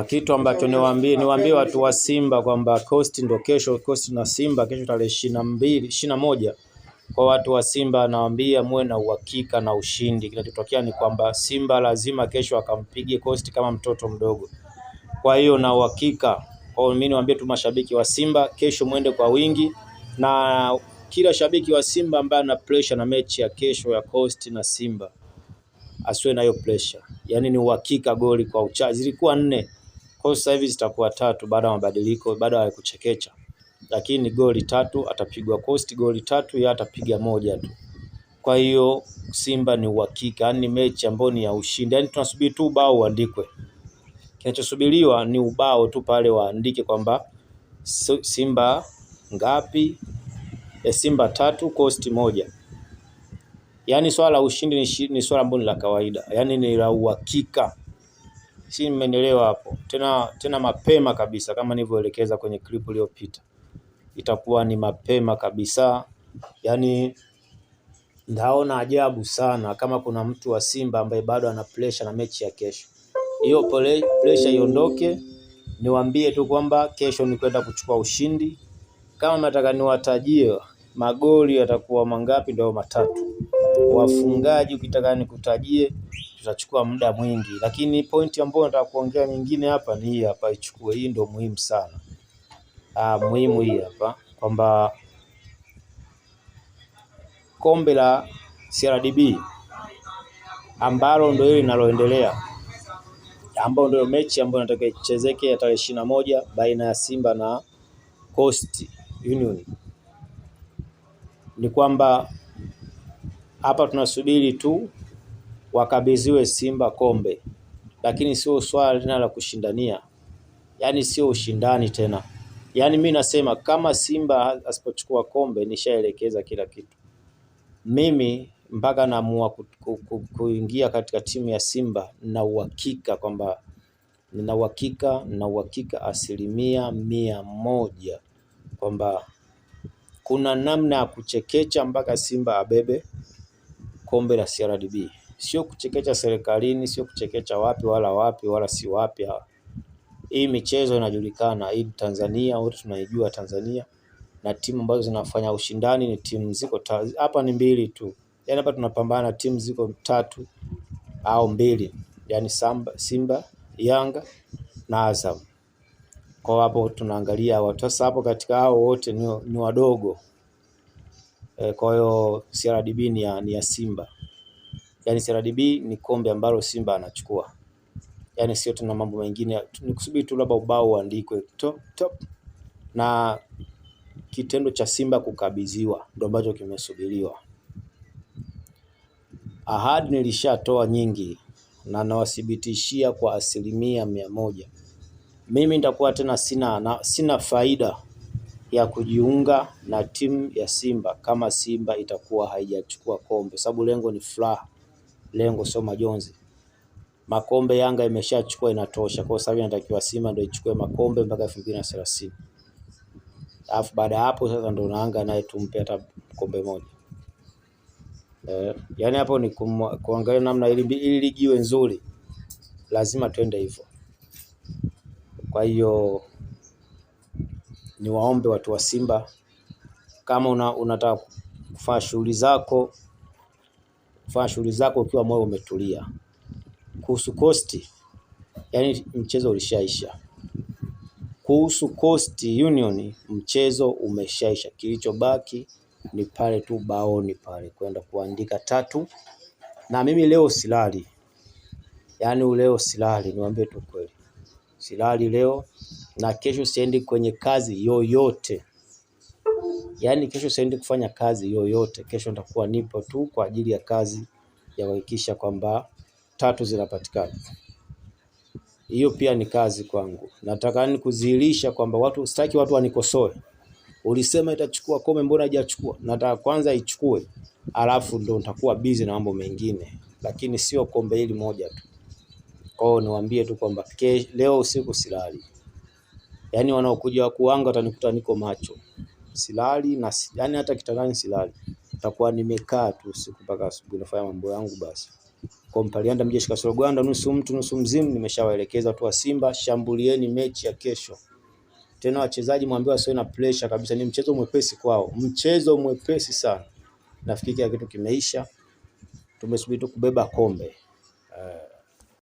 Kitu ambacho niwaambie watu wa Simba kwamba Coast ndo kesho, Coast na Simba kesho tarehe 21. Kwa watu wa Simba nawaambia muwe na uhakika na ushindi. Kinachotokea ni kwamba Simba lazima kesho akampige Coast kama mtoto mdogo. Kwa hiyo na uhakika, kwa mimi niwaambie tu mashabiki wa Simba kesho muende kwa wingi, na kila shabiki wa Simba ambaye ana pressure na mechi ya kesho ya Coast na Simba asiwe na hiyo pressure. Yaani ni uhakika goli kwa uchache. Zilikuwa 4. Kwa sasa hivi zitakuwa 3 baada ya mabadiliko, baada ya kuchekecha. Lakini goli 3 atapigwa Coast, goli 3 yeye atapiga 1 tu. Kwa hiyo Simba ni uhakika, yani mechi ambayo ni ya ushindi. Yani tunasubiri tu ubao uandikwe. Kinachosubiriwa ni ubao tu pale waandike kwamba Simba ngapi, Simba 3 Coast 1. Yani swala la ushindi ni swala ambalo la kawaida. Yani ni la uhakika. Si mmenielewa hapo? Tena mapema kabisa kama nilivyoelekeza kwenye clip iliyopita. Itakuwa ni mapema kabisa. Yani ndaona ajabu sana kama kuna mtu wa Simba ambaye bado ana pressure na mechi ya kesho. Hiyo pressure iondoke. Niwaambie tu kwamba kesho ni kwenda kuchukua ushindi. Kama nataka niwatajie magoli yatakuwa mangapi, ndio 3. Wafungaji ukitaka nikutajie tutachukua muda mwingi, lakini pointi ambayo nataka kuongea nyingine hapa ni hii hapa, ichukue hii, ndio muhimu sana. Muhimu hii hapa kwamba kombe la CRDB ambalo ndio hili linaloendelea, ambao ndio mechi ambayo nataka ichezeke ya tarehe 21 baina ya Simba na Coast Union, ni kwamba hapa tunasubiri tu wakabidhiwe Simba kombe, lakini sio swala tena la kushindania. Yani sio ushindani tena. Yani mimi nasema kama Simba asipochukua kombe, nishaelekeza kila kitu. Mimi mpaka naamua kuingia katika timu ya Simba na uhakika kwamba na uhakika 100% kwamba kuna namna ya kuchekecha mpaka Simba abebe kombe la CRDB. Sio kuchekecha serikalini, sio kuchekecha wapi wala si wapi. Hii michezo inajulikana, hii Tanzania, wote tunaijua Tanzania, na timu ambazo zinafanya ushindani ni timu ziko hapa ni 2 tu. Yaani hapa tunapambana timu ziko 3 au 2. Yaani Simba, Yanga na Azam. Kwa hapo tunaangalia watu sasa hapo katika hao wote ni wadogo. Kwa hiyo CRDB ni ya Simba. Yaani CRDB ni kombe ambalo Simba anachukua. Yaani sio tuna mambo mengine, nikusubiri tu labda ubao uandikwe top. Na kitendo cha Simba kukabidhiwa ndio ambacho kimesubiriwa. Ahadi nilishatoa nyingi na nawathibitishia kwa 100%. Mimi nitakuwa tena sina faida ya kujiunga na timu ya Simba kama Simba itakuwa haijachukua kombe, sababu lengo ni furaha, lengo sio majonzi. Makombe Yanga imeshachukua inatosha, kwa sababu inatakiwa Simba ndio ichukue makombe mpaka 2030. Alafu baada hapo sasa ndio Yanga naye tumpe hata kombe moja. Yaani hapo ni kuangalia namna ili ligi iwe nzuri, lazima twende hivyo. Kwa hiyo niwaombe watu wa Simba, kama unataka kufanya shughuli zako ukiwa moyo umetulia. Kuhusu Coast, yani mchezo ulishaisha. Kuhusu Coast Union mchezo umeshaisha. Kilichobaki ni pale tu baoni pale kwenda kuandika 3. Na mimi leo silali. Yaani leo silali, niwaambie tu kweli. Silali leo, na kesho siendi kwenye kazi yoyote. Yaani kesho siendi kufanya kazi yoyote. Kesho nitakuwa nipo tu kwa ajili ya kazi ya kuhakikisha kwamba 3 zinapatikana. Hiyo pia ni kazi kwangu. Nataka kudhihirisha kwamba sitaki watu wanikosoe. Ulisema itachukua kombe, mbona haijachukua? Nataka kwanza ichukue, alafu ndio nitakuwa busy na mambo mengine, lakini sio kombe hili moja tu. Kwa hiyo niwaambie tu kwamba leo usiku silali. Yaani wanaokuja kuanga watanikuta niko macho. Silali na yaani hata kitandani silali. Nitakuwa nimekaa tu usiku mpaka asubuhi nafanya mambo yangu basi. Kompalianda Mjeshi Kasoro Gwanda, nusu mtu nusu mzimu. Nimeshawaelekeza watu wa Simba, shambulieni mechi ya kesho. Tena wachezaji mwambie wasiwe na pressure kabisa, ni mchezo mwepesi kwao, mchezo mwepesi sana. Nafikiri kila kitu kimeisha, tumesubiri tu kubeba kombe.